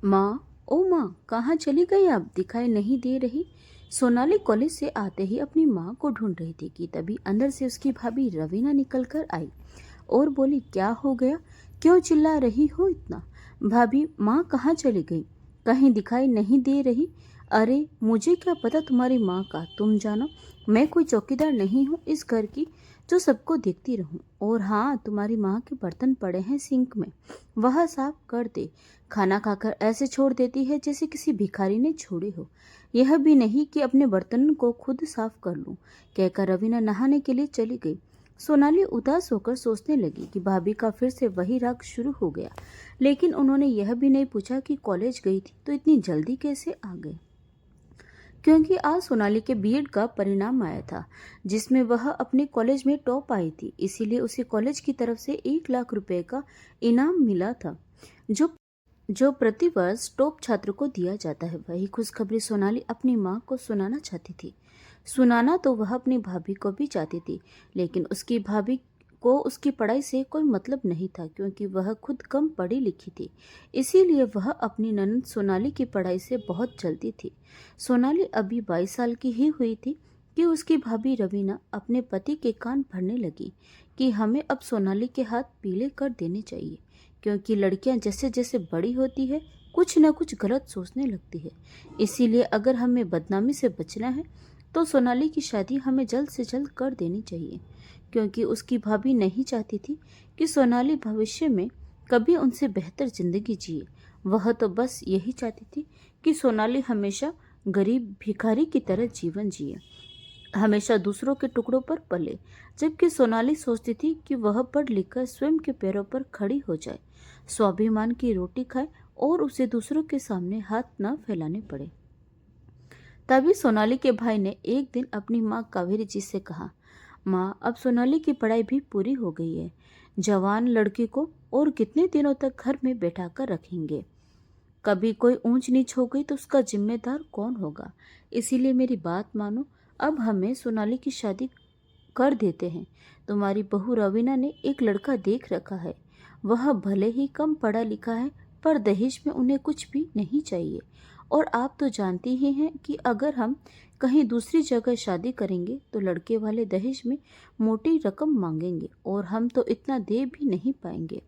माँ, ओ माँ, कहाँ चली गई आप? दिखाई नहीं दे रही। सोनाली कॉलेज से आते ही अपनी माँ को ढूंढ रही थी कि तभी अंदर से उसकी भाभी रवीना निकल कर आई और बोली, क्या हो गया? क्यों चिल्ला रही हो इतना? भाभी, माँ कहाँ चली गई? कहीं दिखाई नहीं दे रही। अरे मुझे क्या पता तुम्हारी माँ का, तुम जानो। मैं कोई चौकीदार नहीं हूँ इस घर की जो सबको देखती रहूं। और हाँ, तुम्हारी माँ के बर्तन पड़े हैं सिंक में, वह साफ कर दे। खाना खाकर ऐसे छोड़ देती है जैसे किसी भिखारी ने छोड़े हो। यह भी नहीं कि अपने बर्तन को खुद साफ कर लूं, कहकर रवीना नहाने के लिए चली गई। सोनाली उदास होकर सोचने लगी कि भाभी का फिर से वही राग शुरू हो गया, लेकिन उन्होंने यह भी नहीं पूछा कि कॉलेज गई थी तो इतनी जल्दी कैसे आ गए, क्योंकि आज सोनाली के बीएड का परिणाम आया था जिसमें वह अपने कॉलेज में टॉप आई थी। इसीलिए उसे कॉलेज की तरफ से 1 लाख रुपए का इनाम मिला था, जो जो प्रतिवर्ष टॉप छात्र को दिया जाता है। वही खुशखबरी सोनाली अपनी माँ को सुनाना चाहती थी। सुनाना तो वह अपनी भाभी को भी चाहती थी, लेकिन उसकी भाभी को उसकी पढ़ाई से कोई मतलब नहीं था, क्योंकि वह खुद कम पढ़ी लिखी थी। इसीलिए वह अपनी ननद सोनाली की पढ़ाई से बहुत जलती थी। सोनाली अभी 22 साल की ही हुई थी कि उसकी भाभी रवीना अपने पति के कान भरने लगी कि हमें अब सोनाली के हाथ पीले कर देने चाहिए, क्योंकि लड़कियां जैसे जैसे बड़ी होती है कुछ न कुछ गलत सोचने लगती है। इसीलिए अगर हमें बदनामी से बचना है तो सोनाली की शादी हमें जल्द से जल्द कर देनी चाहिए, क्योंकि उसकी भाभी नहीं चाहती थी कि सोनाली भविष्य में कभी उनसे बेहतर जिंदगी जिए। वह तो बस यही चाहती थी कि सोनाली हमेशा गरीब भिखारी की तरह जीवन जिए, हमेशा दूसरों के टुकड़ों पर पले। जबकि सोनाली सोचती थी कि वह पढ़ लिख कर स्वयं के पैरों पर खड़ी हो जाए, स्वाभिमान की रोटी खाए और उसे दूसरों के सामने हाथ न फैलाने पड़े। तभी सोनाली के भाई ने एक दिन अपनी माँ कावेरी जी से कहा, माँ, अब सोनाली की पढ़ाई भी पूरी हो गई है। जवान लड़की को और कितने दिनों तक घर में बैठा कर रखेंगे? कभी कोई ऊंच नीच हो गई तो उसका जिम्मेदार कौन होगा? इसीलिए मेरी बात मानो, अब हमें सोनाली की शादी कर देते हैं। तुम्हारी बहू रवीना ने एक लड़का देख रखा है। वह भले ही कम पढ़ा लिखा है, पर दहेज में उन्हें कुछ भी नहीं चाहिए। और आप तो जानते ही हैं कि अगर हम कहीं दूसरी जगह शादी करेंगे तो लड़के वाले दहेज में मोटी रकम मांगेंगे और हम तो इतना दे भी नहीं पाएंगे।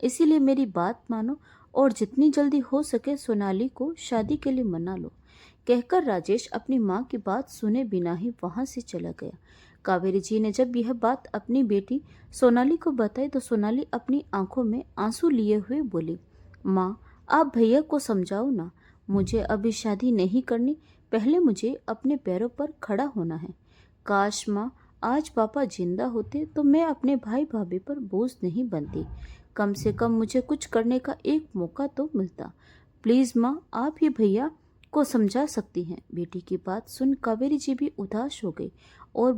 इसीलिए मेरी बात मानो और जितनी जल्दी हो सके सोनाली को शादी के लिए मना लो, कहकर राजेश अपनी माँ की बात सुने बिना ही वहां से चला गया। कावेरी जी ने जब यह बात अपनी बेटी सोनाली को बताई तो सोनाली अपनी आंखों में आंसू लिए हुए बोली, माँ, आप भैया को समझाओ ना, मुझे अभी शादी नहीं करनी, पहले मुझे अपने पैरों पर खड़ा होना है। काश माँ, आज पापा जिंदा होते तो मैं अपने भाई भाभी पर बोझ नहीं बनती, कम से कम मुझे कुछ करने का एक मौका तो मिलता। प्लीज माँ, आप ही भैया को समझा सकती हैं। बेटी की बात सुन कावेरी जी भी उदास हो गई और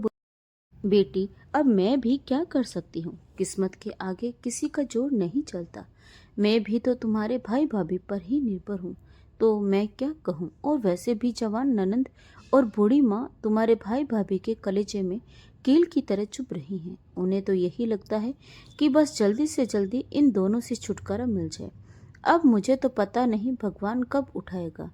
बेटी, अब मैं भी क्या कर सकती हूँ? किस्मत के आगे किसी का जोर नहीं चलता। मैं भी तो तुम्हारे भाई भाभी पर ही निर्भर हूँ, तो मैं क्या कहूँ? और वैसे भी जवान ननंद और बूढ़ी माँ तुम्हारे भाई भाभी के कलेजे में कील की तरह चुभ रही हैं। उन्हें तो यही लगता है कि बस जल्दी से जल्दी इन दोनों से छुटकारा मिल जाए। अब मुझे तो पता नहीं भगवान कब उठाएगा,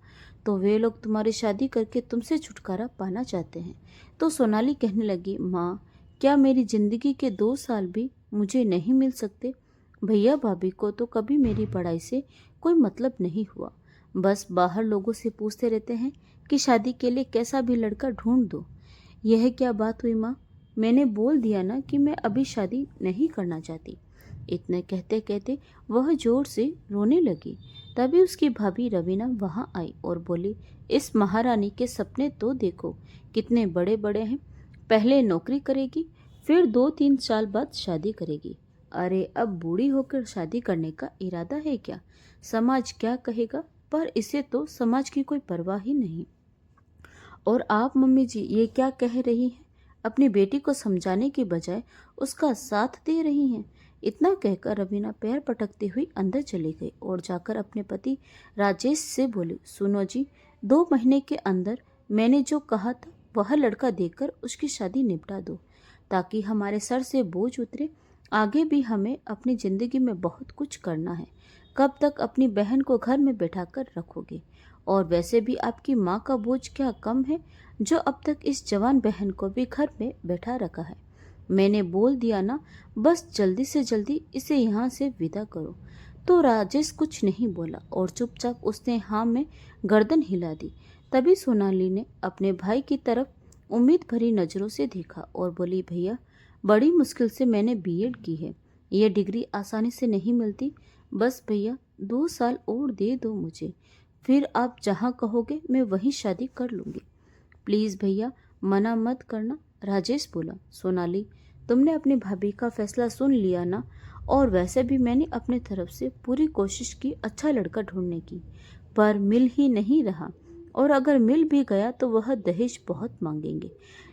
तो वे लोग तुम्हारी शादी करके तुमसे छुटकारा पाना चाहते हैं। तो सोनाली कहने लगी, माँ, क्या मेरी जिंदगी के 2 साल भी मुझे नहीं मिल सकते? भैया भाभी को तो कभी मेरी पढ़ाई से कोई मतलब नहीं हुआ, बस बाहर लोगों से पूछते रहते हैं कि शादी के लिए कैसा भी लड़का ढूंढ दो। यह क्या बात हुई माँ? मैंने बोल दिया ना कि मैं अभी शादी नहीं करना चाहती। इतने कहते कहते वह जोर से रोने लगी। तभी उसकी भाभी रवीना वहां आई और बोली, इस महारानी के सपने तो देखो, कितने बड़े बड़े हैं। पहले नौकरी करेगी, फिर 2-3 साल बाद शादी करेगी। अरे अब बूढ़ी होकर शादी करने का इरादा है क्या? समाज क्या कहेगा? पर इसे तो समाज की कोई परवाह ही नहीं। और आप मम्मी जी ये क्या कह रही हैं? अपनी बेटी को समझाने की बजाय उसका साथ दे रही हैं। इतना कहकर रवीना पैर पटकती हुई अंदर चली गई और जाकर अपने पति राजेश से बोली, सुनो जी, 2 महीने के अंदर मैंने जो कहा था वह लड़का देखकर उसकी शादी निपटा दो, ताकि हमारे सर से बोझ उतरे। आगे भी हमें अपनी जिंदगी में बहुत कुछ करना है। कब तक अपनी बहन को घर में बैठाकर रखोगे? और वैसे भी आपकी माँ का बोझ क्या कम है, जो अब तक इस जवान बहन को भी घर में बैठा रखा है। मैंने बोल दिया ना, बस जल्दी से जल्दी इसे यहाँ से विदा करो। तो राजेश कुछ नहीं बोला और चुपचाप उसने हाँ में गर्दन हिला दी। तभी सोनाली ने अपने भाई की तरफ उम्मीद भरी नजरों से देखा और बोली, भैया, बड़ी मुश्किल से मैंने बीएड की है। यह डिग्री आसानी से नहीं मिलती। बस भैया 2 साल और दे दो मुझे, फिर आप जहाँ कहोगे मैं वहीं शादी कर लूँगी। प्लीज़ भैया, मना मत करना, राजेश बोला। सोनाली, तुमने अपनी भाभी का फैसला सुन लिया ना? और वैसे भी मैंने अपने तरफ से पूरी कोशिश की अच्छा लड़का ढूंढने की, पर मिल ही नहीं रहा। और अगर मिल भी गया तो वह दहेज बहुत मांगेंगे।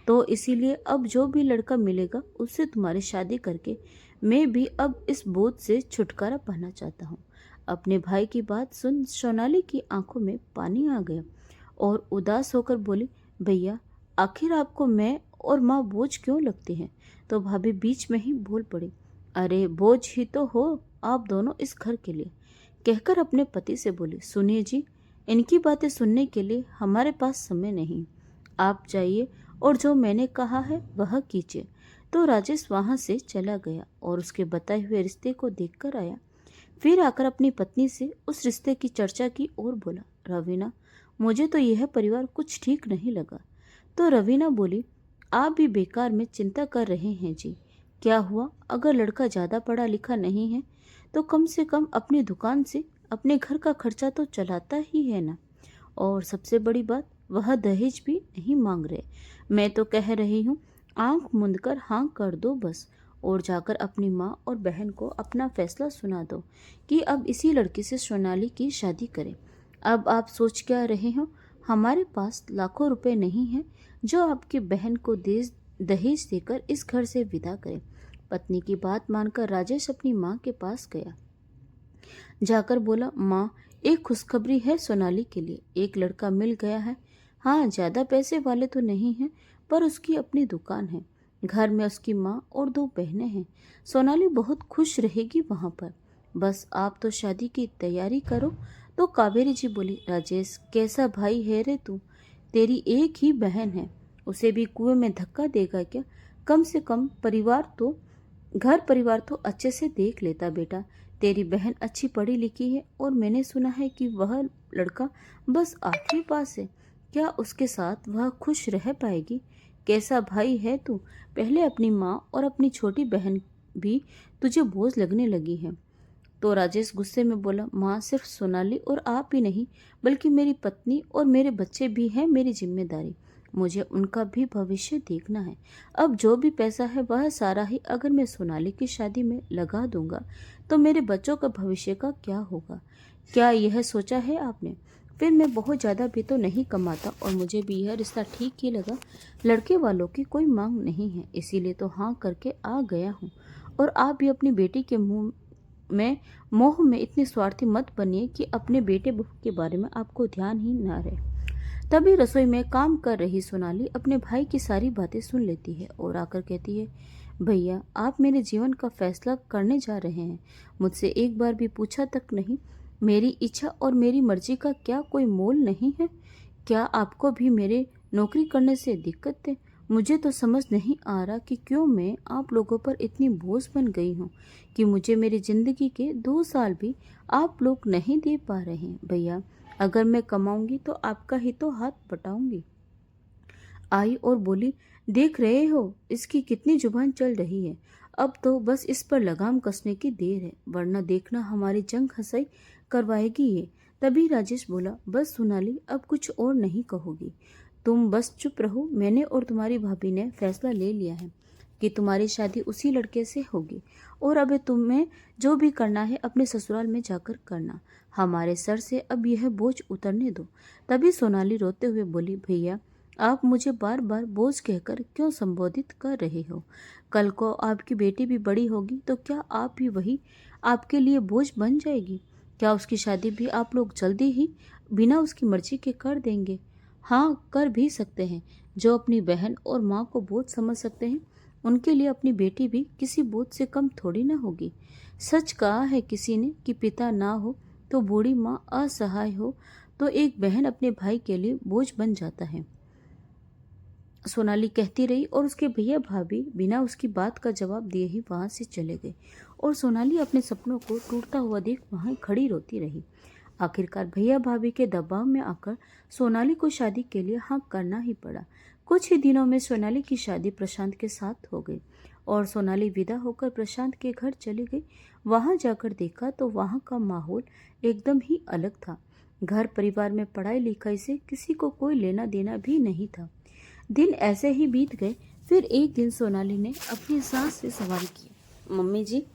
तो इसीलिए अब जो भी लड़का मिलेगा उससे तुम्हारी शादी करके मैं भी अब इस बोझ से छुटकारा पाना चाहता हूँ। अपने भाई की बात सुन सोनाली की आंखों में पानी आ गया और उदास होकर बोली, भैया, आखिर आपको मैं और माँ बोझ क्यों लगती हैं? तो भाभी बीच में ही बोल पड़ी, अरे बोझ ही तो हो आप दोनों इस घर के लिए। कहकर अपने पति से बोली, सुनिए जी, इनकी बातें सुनने के लिए हमारे पास समय नहीं। आप जाइए और जो मैंने कहा है वह कीजिए। तो राजेश वहां से चला गया और उसके बताए हुए रिश्ते को देखकर आया। फिर आकर अपनी पत्नी से उस रिश्ते की चर्चा की और बोला, रवीना, मुझे तो यह परिवार कुछ ठीक नहीं लगा। तो रवीना बोली, आप भी बेकार में चिंता कर रहे हैं जी। क्या हुआ? अगर लड़का ज़्यादा पढ़ा लिखा नहीं है तो कम से कम अपनी दुकान से अपने घर का खर्चा तो चलाता ही है ना। और सबसे बड़ी बात, वह दहेज भी नहीं मांग रहे। मैं तो कह रही हूँ, आंख मूंद कर हाँ कर दो बस, और जाकर अपनी माँ और बहन को अपना फैसला सुना दो कि अब इसी लड़की से सोनाली की शादी करें। अब आप सोच क्या रहे हो? हमारे पास लाखों रुपए नहीं हैं जो आपकी बहन को दहेज देकर इस घर से विदा करें। पत्नी की बात मानकर राजेश अपनी माँ के पास गया। जाकर बोला, माँ, एक खुशखबरी है सोनाली के लिए। एक लड़का मिल गया है। हाँ, ज़्यादा पैसे वाले तो नहीं है, पर उसकी अपनी दुकान है। घर में उसकी माँ और 2 बहनें हैं। सोनाली बहुत खुश रहेगी वहाँ पर। बस आप तो शादी की तैयारी करो। तो कावेरी जी बोली, राजेश, कैसा भाई है रे तू? तेरी एक ही बहन है, उसे भी कुएं में धक्का देगा क्या? कम से कम घर परिवार तो अच्छे से देख लेता बेटा। तेरी बहन अच्छी पढ़ी लिखी है और मैंने सुना है कि वह लड़का बस 8वीं पास है। क्या उसके साथ वह खुश रह पाएगी? कैसा भाई है तू? पहले अपनी माँ और अपनी छोटी बहन भी तुझे बोझ लगने लगी है। तो राजेश गुस्से में बोला, माँ, सिर्फ सोनाली और आप ही नहीं, बल्कि मेरी पत्नी और मेरे बच्चे भी हैं मेरी जिम्मेदारी। मुझे उनका भी भविष्य देखना है। अब जो भी पैसा है वह सारा ही अगर मैं सोनाली की शादी में लगा दूंगा तो मेरे बच्चों का भविष्य का क्या होगा? क्या यह सोचा है आपने? फिर मैं बहुत ज़्यादा भी तो नहीं कमाता और मुझे भी यह रिश्ता ठीक ही लगा। लड़के वालों की कोई मांग नहीं है, इसीलिए तो हाँ करके आ गया हूँ। और आप भी अपनी बेटी के मुंह में मोह में इतने स्वार्थी मत बनिए कि अपने बेटे बहू के बारे में आपको ध्यान ही ना रहे। तभी रसोई में काम कर रही सोनाली अपने भाई की सारी बातें सुन लेती है और आकर कहती है, भैया, आप मेरे जीवन का फैसला करने जा रहे हैं, मुझसे एक बार भी पूछा तक नहीं। मेरी इच्छा और मेरी मर्जी का क्या कोई मोल नहीं है? क्या आपको भी मेरे नौकरी करने से दिक्कत है? मुझे तो समझ नहीं आ रहा कि क्यों मैं आप लोगों पर इतनी बोझ बन गई हूँ कि मुझे मेरी जिंदगी के 2 साल भी आप लोग नहीं दे पा रहे हैं। भैया, अगर मैं कमाऊंगी तो आपका ही तो हाथ बटाऊंगी। आई और बोली, देख रहे हो इसकी कितनी जुबान चल रही है। अब तो बस इस पर लगाम कसने की देर है, वरना देखना हमारी जंग हंसाई करवाएगी ये। तभी राजेश बोला, बस सोनाली, अब कुछ और नहीं कहोगी। तुम बस चुप रहो। मैंने और तुम्हारी भाभी ने फैसला ले लिया है कि तुम्हारी शादी उसी लड़के से होगी और अब तुम्हें जो भी करना है अपने ससुराल में जाकर करना। हमारे सर से अब यह बोझ उतरने दो। तभी सोनाली रोते हुए बोली, भैया, आप मुझे बार बार बोझ कहकर क्यों संबोधित कर रहे हो? कल को आपकी बेटी भी बड़ी होगी तो क्या आप भी वही आपके लिए बोझ बन जाएगी? क्या उसकी शादी भी आप लोग जल्दी ही बिना उसकी मर्जी के कर देंगे? हाँ, कर भी सकते हैं। जो अपनी बहन और माँ को बोझ समझ सकते हैं उनके लिए अपनी बेटी भी किसी बोझ से कम थोड़ी ना होगी। सच कहा है किसी ने कि पिता ना हो तो बूढ़ी माँ असहाय हो तो एक बहन अपने भाई के लिए बोझ बन जाता है। सोनाली कहती रही और उसके भैया भाभी बिना उसकी बात का जवाब दिए ही वहां से चले गए और सोनाली अपने सपनों को टूटता हुआ देख वहां खड़ी रोती रही। आखिरकार भैया भाभी के दबाव में आकर सोनाली को शादी के लिए हाँ करना ही पड़ा। कुछ ही दिनों में सोनाली की शादी प्रशांत के साथ हो गई और सोनाली विदा होकर प्रशांत के घर चली गई। वहां जाकर देखा तो वहां का माहौल एकदम ही अलग था। घर परिवार में पढ़ाई लिखाई से किसी को कोई लेना देना भी नहीं था। दिन ऐसे ही बीत गए। फिर एक दिन सोनाली ने अपनी सास से सवाल किया, मम्मी जी,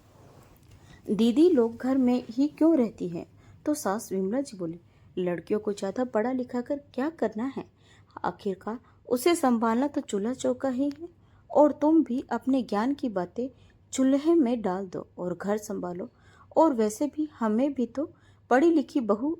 दीदी लोग घर में ही क्यों रहती हैं? तो सास विमला जी बोली, लड़कियों को ज़्यादा पढ़ा लिखा कर क्या करना है? आखिरकार उसे संभालना तो चूल्हा चौका ही है। और तुम भी अपने ज्ञान की बातें चूल्हे में डाल दो और घर संभालो। और वैसे भी हमें भी तो पढ़ी लिखी बहू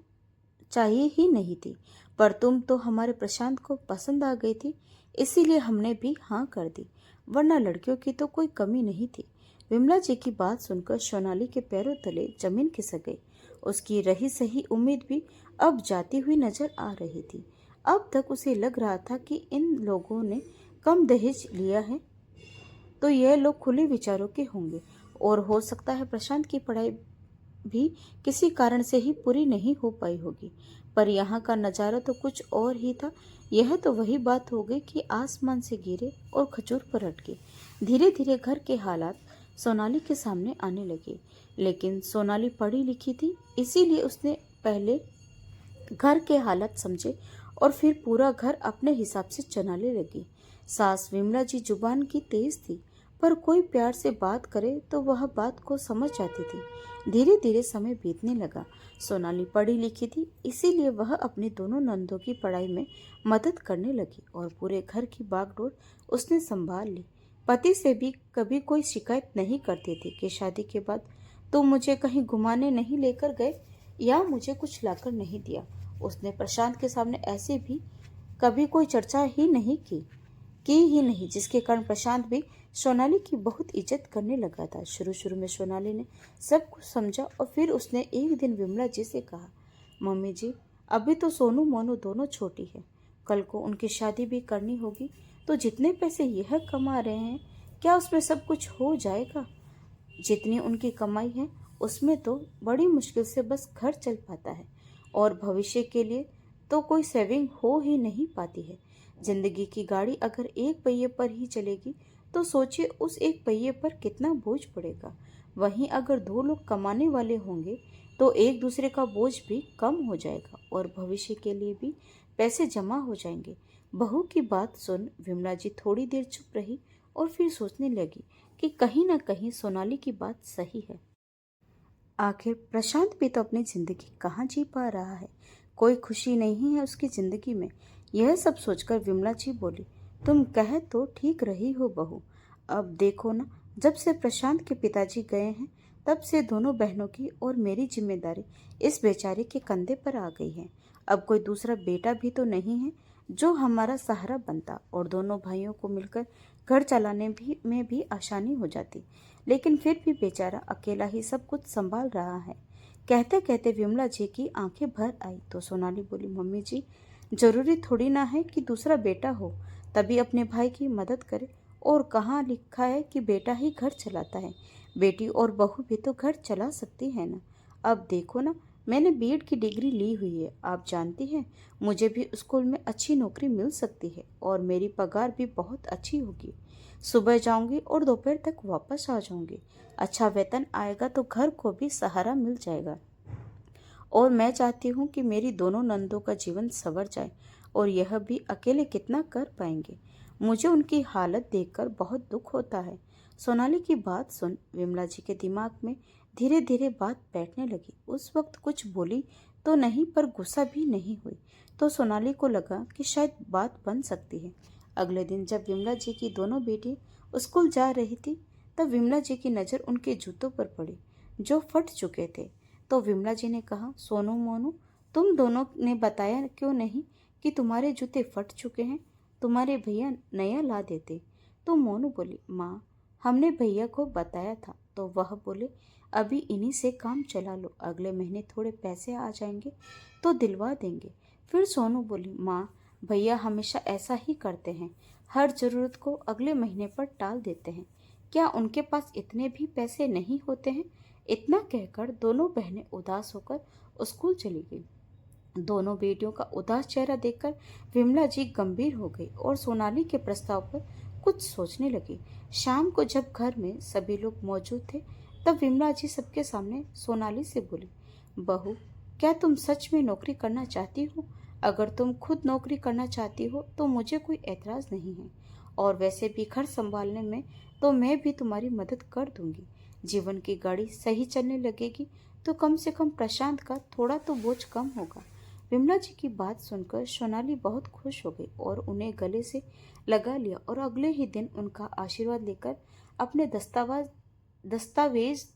चाहिए ही नहीं थी, पर तुम तो हमारे प्रशांत को पसंद आ गई थी, इसीलिए हमने भी हाँ कर दी, वरना लड़कियों की तो कोई कमी नहीं थी। विमला जी की बात सुनकर सोनाली के पैरों तले जमीन खिसक गई। उसकी रही सही उम्मीद भी अब जाती हुई नजर आ रही थी। अब तक उसे लग रहा था कि इन लोगों ने कम दहेज लिया है तो यह लोग खुले विचारों के होंगे और हो सकता है प्रशांत की पढ़ाई भी किसी कारण से ही पूरी नहीं हो पाई होगी। पर यहाँ का नज़ारा तो कुछ और ही था। यह तो वही बात हो गई कि आसमान से गिरे और खजूर पर अटके। धीरे धीरे घर के हालात सोनाली के सामने आने लगे। लेकिन सोनाली पढ़ी लिखी थी, इसीलिए उसने पहले घर के हालात समझे और फिर पूरा घर अपने हिसाब से चलाने लगी। सास विमला जी जुबान की तेज थी, पर कोई प्यार से बात करे तो वह बात को समझ जाती थी। धीरे धीरे समय बीतने लगा। सोनाली पढ़ी लिखी थी, इसीलिए वह अपनी दोनों नंदों की पढ़ाई में मदद करने लगी और पूरे घर की बागडोर उसने संभाल ली। पति से भी कभी कोई शिकायत नहीं करती थी कि शादी के बाद तुम मुझे कहीं घुमाने नहीं लेकर गए या मुझे कुछ लाकर नहीं दिया। उसने प्रशांत के सामने ऐसे भी कभी कोई चर्चा ही नहीं की ही नहीं, जिसके कारण प्रशांत भी सोनाली की बहुत इज्जत करने लगा था। शुरू शुरू में सोनाली ने सब कुछ समझा और फिर उसने एक दिन विमला जी से कहा, मम्मी जी, अभी तो सोनू मोनू दोनों छोटी है, कल को उनकी शादी भी करनी होगी, तो जितने पैसे यह कमा रहे हैं क्या उसमें सब कुछ हो जाएगा? जितनी उनकी कमाई है उसमें तो बड़ी मुश्किल से बस घर चल पाता है और भविष्य के लिए तो कोई सेविंग हो ही नहीं पाती है। जिंदगी की गाड़ी अगर एक पहिए पर ही चलेगी तो सोचिए उस एक पहिए पर कितना बोझ पड़ेगा। वहीं अगर दो लोग कमाने वाले होंगे तो एक दूसरे का बोझ भी कम हो जाएगा और भविष्य के लिए भी पैसे जमा हो जाएंगे। बहू की बात सुन विमला जी थोड़ी देर चुप रही और फिर सोचने लगी कि कहीं ना कहीं सोनाली की बात सही है। आखिर प्रशांत भी तो अपनी जिंदगी कहाँ जी पा रहा है, कोई खुशी नहीं है उसकी जिंदगी में। यह सब सोचकर विमला जी बोली, तुम कह तो ठीक रही हो बहू। अब देखो ना, जब से प्रशांत के पिताजी गए हैं तब से दोनों बहनों की और मेरी जिम्मेदारी इस बेचारे के कंधे पर आ गई है। अब कोई दूसरा बेटा भी तो नहीं है जो हमारा सहारा बनता और दोनों भाइयों को मिलकर घर चलाने में भी आसानी हो जाती। लेकिन फिर भी बेचारा अकेला ही सब कुछ संभाल रहा है। कहते कहते विमला जी की आंखें भर आई तो सोनाली बोली, मम्मी जी, जरूरी थोड़ी ना है कि दूसरा बेटा हो तभी अपने भाई की मदद करे। और कहाँ लिखा है कि बेटा ही घर चलाता है? बेटी और बहू भी तो घर चला सकती है ना। अब देखो ना, मैंने बीएड की डिग्री ली हुई है, आप जानती हैं, मुझे भी स्कूल में अच्छी नौकरी मिल सकती है और मेरी पगार भी बहुत अच्छी होगी। सुबह जाऊंगी और दोपहर तक वापस आ जाऊंगी। अच्छा वेतन आएगा तो घर को भी सहारा मिल जाएगा। और मैं चाहती हूँ कि मेरी दोनों नंदों का जीवन संवर जाए और यह भी अकेले कितना कर पाएंगे। मुझे उनकी हालत देखकर बहुत दुख होता है। सोनाली की बात सुन विमला जी के दिमाग में धीरे धीरे बात बैठने लगी। उस वक्त कुछ बोली तो नहीं पर गुस्सा भी नहीं हुई, तो सोनाली को लगा कि शायद बात बन सकती है। अगले दिन जब विमला जी की दोनों बेटी स्कूल जा रही थी तब विमला जी की नज़र उनके जूतों पर पड़ी जो फट चुके थे। तो विमला जी ने कहा, सोनू मोनू, तुम दोनों ने बताया क्यों नहीं कि तुम्हारे जूते फट चुके हैं? तुम्हारे भैया नया ला देते। तो मोनू बोली, माँ, हमने भैया को बताया था तो वह बोले अभी इन्हीं से काम चला लो, अगले महीने थोड़े पैसे आ जाएंगे तो दिलवा देंगे। फिर सोनू बोली, माँ भैया हमेशा ऐसा ही करते हैं, हर ज़रूरत को अगले महीने पर टाल देते हैं। क्या उनके पास इतने भी पैसे नहीं होते हैं? इतना कहकर दोनों बहनें उदास होकर स्कूल चली गई। दोनों बेटियों का उदास चेहरा देखकर विमला जी गंभीर हो गई और सोनाली के प्रस्ताव पर कुछ सोचने लगी। शाम को जब घर में सभी लोग मौजूद थे, तब विमला जी सबके सामने सोनाली से बोली, बहू क्या तुम सच में नौकरी करना चाहती हो? अगर तुम खुद नौकरी करना चाहती हो तो मुझे कोई एतराज नहीं है, और वैसे भी घर संभालने में तो मैं भी तुम्हारी मदद कर दूंगी। जीवन की गाड़ी सही चलने लगेगी तो कम से कम प्रशांत का थोड़ा तो बोझ कम होगा। विमला जी की बात सुनकर सोनाली बहुत खुश हो गई और उन्हें गले से लगा लिया और अगले ही दिन उनका आशीर्वाद लेकर अपने दस्तावेज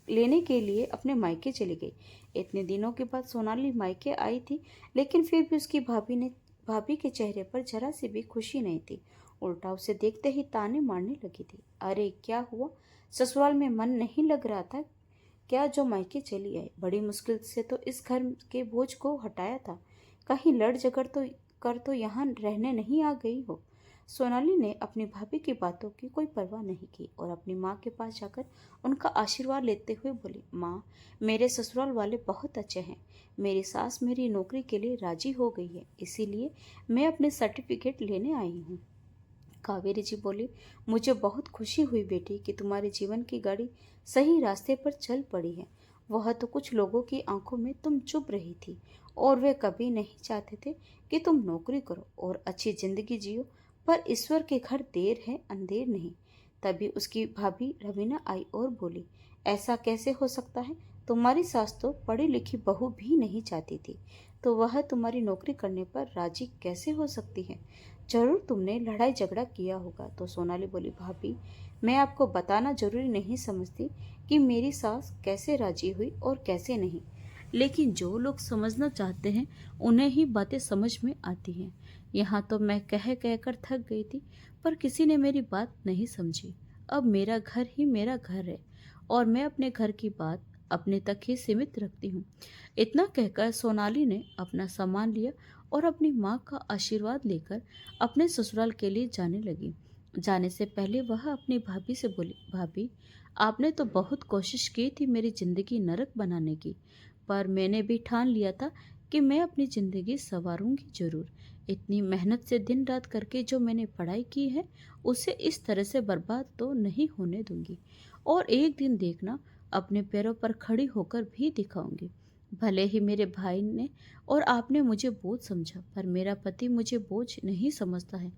लेने के लिए अपने मायके चली गई। इतने दिनों के बाद सोनाली मायके आई थी, लेकिन फिर भी उसकी भाभी के चेहरे पर जरा सी भी खुशी नहीं थी। उल्टा उसे देखते ही ताने मारने लगी थी। अरे क्या हुआ, ससुराल में मन नहीं लग रहा था क्या जो मायके चली आई? बड़ी मुश्किल से तो इस घर के बोझ को हटाया था, कहीं लड़ झगड़ तो यहाँ रहने नहीं आ गई हो। सोनाली ने अपनी भाभी की बातों की कोई परवाह नहीं की और अपनी माँ के पास जाकर उनका आशीर्वाद लेते हुए बोली, माँ मेरे ससुराल वाले बहुत अच्छे हैं। मेरी सास मेरी नौकरी के लिए राजी हो गई है, इसीलिए मैं अपने सर्टिफिकेट लेने आई हूँ। कावेरी जी बोली, मुझे बहुत खुशी हुई बेटी कि तुम्हारे जीवन की गाड़ी सही रास्ते पर चल पड़ी है। वह तो कुछ लोगों की आंखों में तुम चुभ रही थी और वे कभी नहीं चाहते थे कि तुम नौकरी करो और अच्छी जिंदगी जियो, पर ईश्वर के घर देर है अंधेर नहीं। तभी उसकी भाभी रवीना आई और बोली, ऐसा कैसे हो सकता है? तुम्हारी सास तो पढ़ी लिखी बहू भी नहीं चाहती थी, तो वह तुम्हारी नौकरी करने पर राजी कैसे हो सकती है? जरूर तुमने लड़ाई झगड़ा किया होगा। तो सोनाली बोली, भाभी मैं आपको बताना जरूरी नहीं समझती कि मेरी सास कैसे राजी हुई और कैसे नहीं, लेकिन जो लोग समझना चाहते हैं उन्हें ही बातें समझ में आती हैं। यहाँ तो मैं कह कर थक गई थी, पर किसी ने मेरी बात नहीं समझी। अब मेरा घर ही मेरा घर है और मैं अपने घर की बात अपने तक ही सीमित रखती हूँ। इतना कहकर सोनाली ने अपना सामान लिया और अपनी माँ का आशीर्वाद लेकर अपने ससुराल के लिए जाने लगी। जाने से पहले वह अपनी भाभी से बोली, भाभी आपने तो बहुत कोशिश की थी मेरी जिंदगी नरक बनाने की, पर मैंने भी ठान लिया था कि मैं अपनी जिंदगी संवारूंगी जरूर। इतनी मेहनत से दिन रात करके जो मैंने पढ़ाई की है उसे इस तरह से बर्बाद तो नहीं होने दूंगी, और एक दिन देखना अपने पैरों पर खड़ी होकर भी दिखाऊंगी। भले ही मेरे भाई ने और आपने मुझे बोझ समझा, पर मेरा पति मुझे बोझ नहीं समझता है।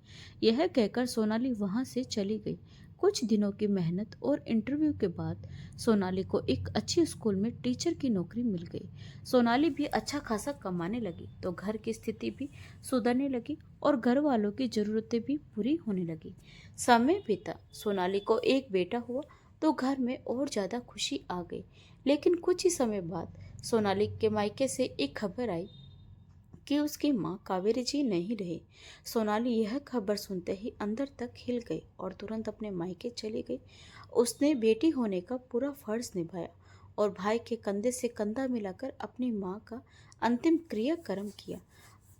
यह कहकर सोनाली वहां से चली गई। कुछ दिनों की मेहनत और इंटरव्यू के बाद सोनाली को एक अच्छी स्कूल में टीचर की नौकरी मिल गई। सोनाली भी अच्छा खासा कमाने लगी तो घर की स्थिति भी सुधरने लगी और घर वालों की जरूरतें भी पूरी होने लगी। समय बीता, सोनाली को एक बेटा हुआ तो घर में और ज्यादा खुशी आ गई। लेकिन कुछ ही समय बाद सोनाली के मायके से एक खबर आई कि उसकी माँ कावेरी जी नहीं रही। सोनाली यह खबर सुनते ही अंदर तक हिल गई और तुरंत अपने मायके चली गई। उसने बेटी होने का पूरा फर्ज निभाया और भाई के कंधे से कंधा मिलाकर अपनी माँ का अंतिम क्रियाक्रम किया।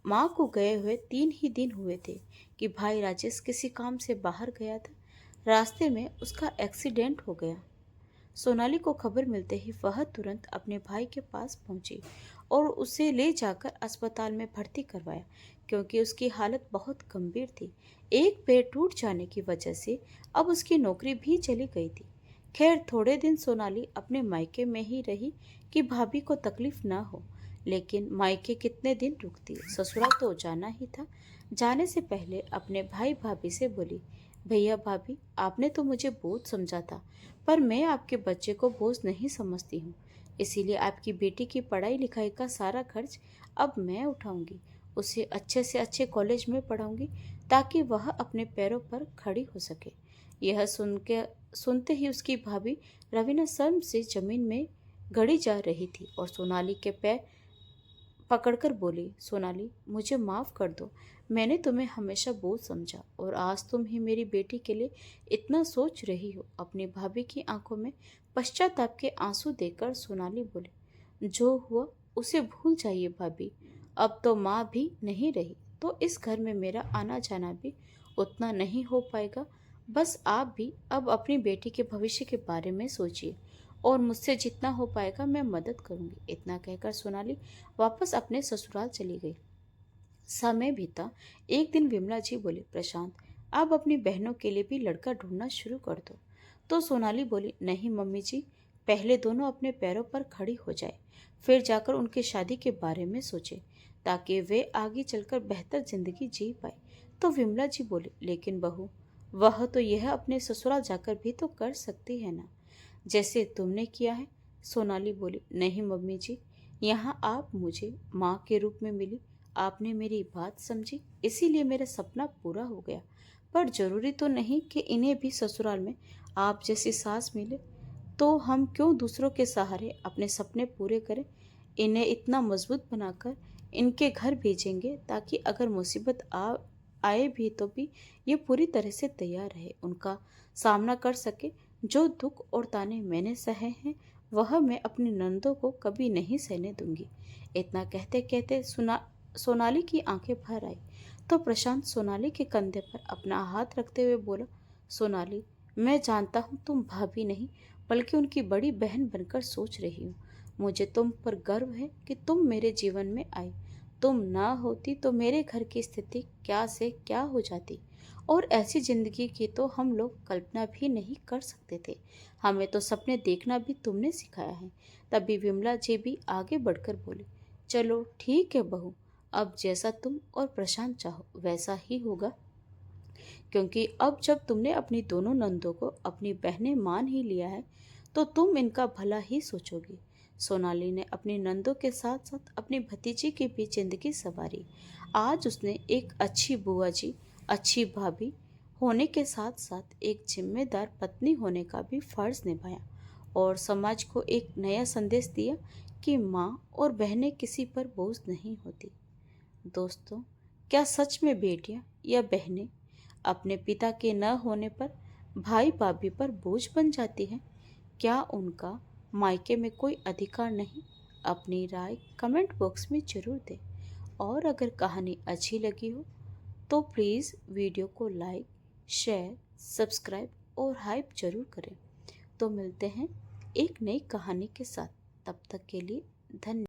माँ को गए हुए 3 ही दिन हुए थे कि भाई राजेश किसी काम से बाहर गया था। रास्ते में उसका एक्सीडेंट हो गया। सोनाली को खबर मिलते ही वह तुरंत अपने भाई के पास पहुंची और उसे ले जाकर अस्पताल में भर्ती करवाया, क्योंकि उसकी हालत बहुत गंभीर थी। एक पैर टूट जाने की वजह से अब उसकी नौकरी भी चली गई थी। खैर थोड़े दिन सोनाली अपने मायके में ही रही कि भाभी को तकलीफ ना हो, लेकिन मायके कितने दिन रुकती, ससुराल तो जाना ही था। जाने से पहले अपने भाई भाभी से बोली, भैया भाभी आपने तो मुझे बोझ समझा था, पर मैं आपके बच्चे को बोझ नहीं समझती हूँ, इसीलिए आपकी बेटी की पढ़ाई लिखाई का सारा खर्च अब मैं उठाऊंगी। उसे अच्छे से अच्छे कॉलेज में पढ़ाऊंगी ताकि वह अपने पैरों पर खड़ी हो सके। यह सुनते ही उसकी भाभी रवीना शर्म से जमीन में गड़ी जा रही थी और सोनाली के पकड़कर बोली, सोनाली मुझे माफ़ कर दो। मैंने तुम्हें हमेशा बोझ समझा और आज तुम ही मेरी बेटी के लिए इतना सोच रही हो। अपनी भाभी की आंखों में पश्चाताप के आंसू देखकर सोनाली बोली, जो हुआ उसे भूल जाइए भाभी। अब तो माँ भी नहीं रही तो इस घर में मेरा आना जाना भी उतना नहीं हो पाएगा। बस आप भी अब अपनी बेटी के भविष्य के बारे में सोचिए और मुझसे जितना हो पाएगा मैं मदद करूंगी। इतना कहकर सोनाली वापस अपने ससुराल चली गई। समय बीता। एक दिन विमला जी बोले, प्रशांत आप अपनी बहनों के लिए भी लड़का ढूंढना शुरू कर दो। तो सोनाली बोली, नहीं मम्मी जी, पहले दोनों अपने पैरों पर खड़ी हो जाए, फिर जाकर उनकी शादी के बारे में सोचे ताकि वे आगे चलकर बेहतर जिंदगी जी पाए। तो विमला जी बोली, लेकिन बहू, वह तो यह अपने ससुराल जाकर भी तो कर सकती है ना, जैसे तुमने किया है। सोनाली बोली, नहीं मम्मी जी, यहाँ आप मुझे माँ के रूप में मिली, आपने मेरी बात समझी, इसीलिए मेरा सपना पूरा हो गया। पर जरूरी तो नहीं कि इन्हें भी ससुराल में आप जैसी सास मिले। तो हम क्यों दूसरों के सहारे अपने सपने पूरे करें। इन्हें इतना मजबूत बनाकर इनके घर भेजेंगे ताकि अगर मुसीबत आए भी ये पूरी तरह से तैयार रहे, उनका सामना कर सके। जो दुख और ताने मैंने सहे हैं वह मैं अपनी नंदों को कभी नहीं सहने दूंगी। इतना कहते कहते सोनाली की आंखें भर आई। तो प्रशांत सोनाली के कंधे पर अपना हाथ रखते हुए बोला, सोनाली मैं जानता हूँ तुम भाभी नहीं बल्कि उनकी बड़ी बहन बनकर सोच रही हो। मुझे तुम पर गर्व है कि तुम मेरे जीवन में आई। तुम ना होती तो मेरे घर की स्थिति क्या से क्या हो जाती और ऐसी जिंदगी की तो हम लोग कल्पना भी नहीं कर सकते थे। हमें तो सपने देखना भी तुमने सिखाया है। तभी विमला जी भी आगे बढ़कर बोली, चलो ठीक है बहू, अब जैसा तुम और प्रशांत चाहो वैसा ही होगा, क्योंकि अब जब तुमने अपनी दोनों नंदों को अपनी बहनें मान ही लिया है तो तुम इनका भला ही सोचोगी। सोनाली ने अपनी नंदों के साथ साथ अपनी भतीजी की भी जिंदगी संवारी। आज उसने एक अच्छी बुआ जी, अच्छी भाभी होने के साथ साथ एक जिम्मेदार पत्नी होने का भी फर्ज निभाया और समाज को एक नया संदेश दिया कि माँ और बहनें किसी पर बोझ नहीं होती। दोस्तों, क्या सच में बेटियां या बहनें अपने पिता के न होने पर भाई भाभी पर बोझ बन जाती हैं? क्या उनका मायके में कोई अधिकार नहीं? अपनी राय कमेंट बॉक्स में जरूर दें। और अगर कहानी अच्छी लगी हो तो प्लीज़ वीडियो को लाइक, शेयर, सब्सक्राइब और हाइप जरूर करें। तो मिलते हैं एक नई कहानी के साथ। तब तक के लिए धन्यवाद।